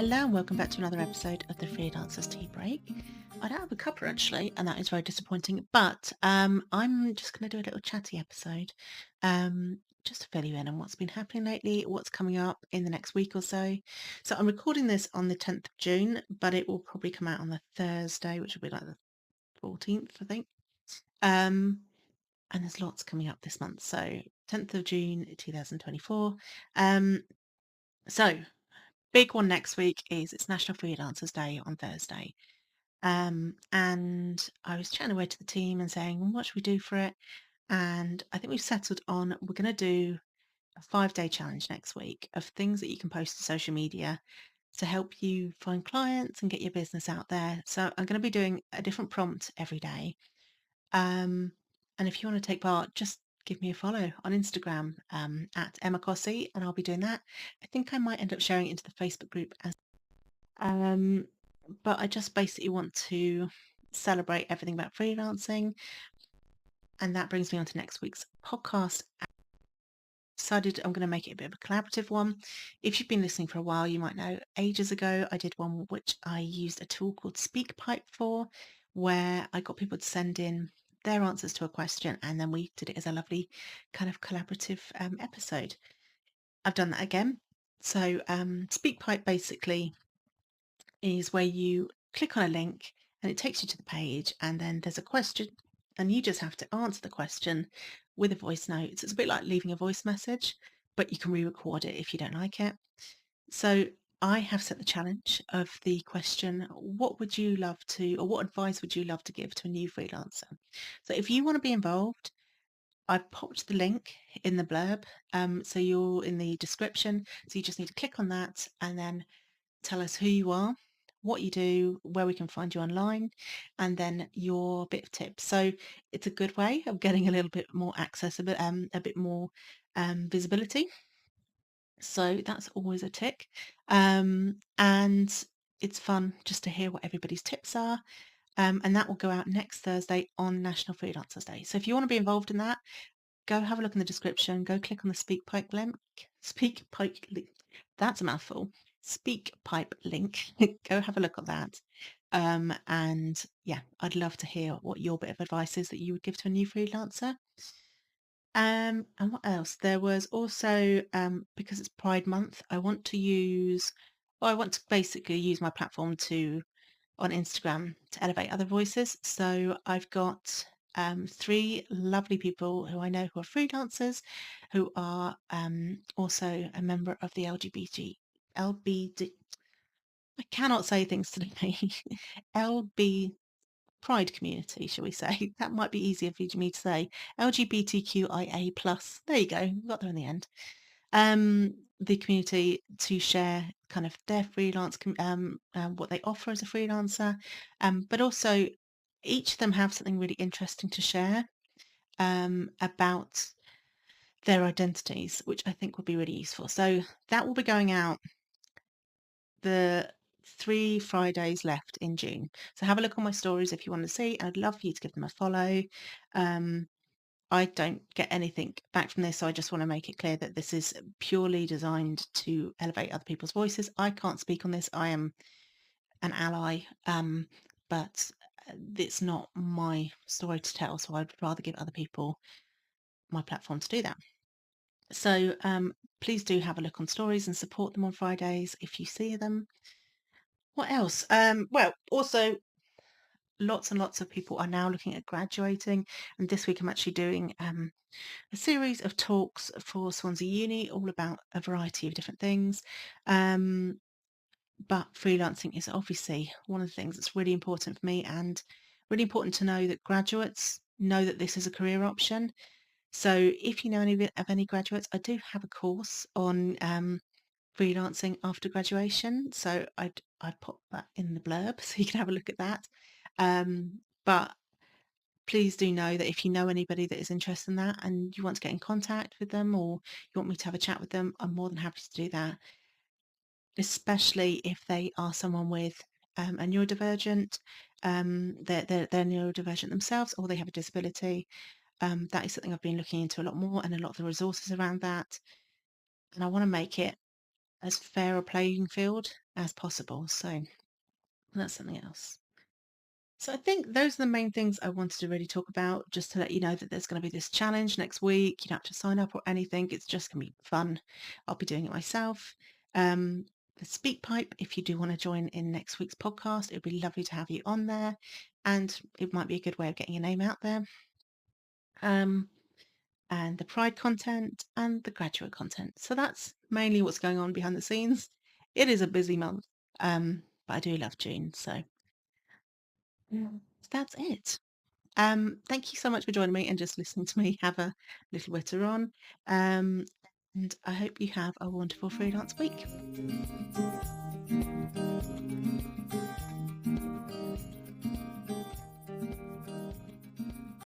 Hello and welcome back to another episode of the Freelancers Tea Break. I don't have a cuppa actually, and that is very disappointing, but I'm just going to do a little chatty episode just to fill you in on what's been happening lately, what's coming up in the next week or so. So I'm recording this on the 10th of June, but it will probably come out on the Thursday, which will be like the 14th, I think. And there's lots coming up this month. So 10th of June 2024. So big one next week is it's National Freelancers Day on Thursday. And I was chatting away to the team and saying, well, what should we do for it? And I think we've settled on we're going to do a 5-day challenge next week of things that you can post to social media to help you find clients and get your business out there. So I'm going to be doing a different prompt every day. And if you want to take part, just give me a follow on Instagram at Emma Cossey, and I'll be doing that. I think I might end up sharing it into the Facebook group as but I just basically want to celebrate everything about freelancing. And that brings me on to next week's podcast. I decided I'm going to make it a bit of a collaborative one. If you've been listening for a while, you might know ages ago I did one which I used a tool called SpeakPipe for, where I got people to send in their answers to a question, and then we did it as a lovely kind of collaborative episode. I've done that again. So SpeakPipe basically is where you click on a link and it takes you to the page, and then there's a question and you just have to answer the question with a voice note. So it's a bit like leaving a voice message, but you can re-record it if you don't like it. So I have set the challenge of the question, what would you love to, or what advice would you love to give to a new freelancer? So if you want to be involved, I've popped the link in the blurb. So you're in the description. So you just need to click on that and then tell us who you are, what you do, where we can find you online, and then your bit of tips. So it's a good way of getting a little bit more access, a bit more visibility. So that's always a tick. And it's fun just to hear what everybody's tips are. And that will go out next Thursday on National Freelancers Day. So if you want to be involved in that, go have a look in the description. Go click on the SpeakPipe link. SpeakPipe link. That's a mouthful. SpeakPipe link. Go have a look at that. And yeah, I'd love to hear what your bit of advice is that you would give to a new freelancer. And what else? There was also because it's Pride Month, I want to basically use my platform on Instagram to elevate other voices. So I've got 3 lovely people who I know who are freelancers, who are also a member of the LBD. I cannot say things today. LB Pride community, shall we say? That might be easier for me to say. LGBTQIA plus. There you go. Got there in the end. The community to share kind of their freelance, what they offer as a freelancer, but also each of them have something really interesting to share about their identities, which I think would be really useful. So that will be going out the 3 Fridays left in June. So have a look on my stories if you want to see. I'd love for you to give them a follow. I don't get anything back from this, so I just want to make it clear that this is purely designed to elevate other people's voices. I can't speak on this. I am an ally, but it's not my story to tell, so I'd rather give other people my platform to do that. So please do have a look on stories and support them on Fridays if you see them. What else? Well, also lots and lots of people are now looking at graduating, and this week I'm actually doing a series of talks for Swansea Uni, all about a variety of different things. But freelancing is obviously one of the things that's really important for me, and really important to know that graduates know that this is a career option. So if you know any graduates, I do have a course on freelancing after graduation. So I'd pop that in the blurb so you can have a look at that. But please do know that if you know anybody that is interested in that and you want to get in contact with them, or you want me to have a chat with them, I'm more than happy to do that, especially if they are someone with a neurodivergent, they're neurodivergent themselves, or they have a disability. That is something I've been looking into a lot more, and a lot of the resources around that. And I want to make it as fair a playing field as possible. So that's something else. So I think those are the main things I wanted to really talk about, just to let you know that there's going to be this challenge next week. You don't have to sign up or anything. It's just going to be fun. I'll be doing it myself. Um, the speak pipe, if you do want to join in next week's podcast, it'd be lovely to have you on there. And it might be a good way of getting your name out there. Um, and the Pride content and the graduate content. So that's mainly what's going on behind the scenes. It is a busy month, but I do love June. So that's it. Thank you so much for joining me and just listening to me have a little witter on. Um, and I hope you have a wonderful freelance week.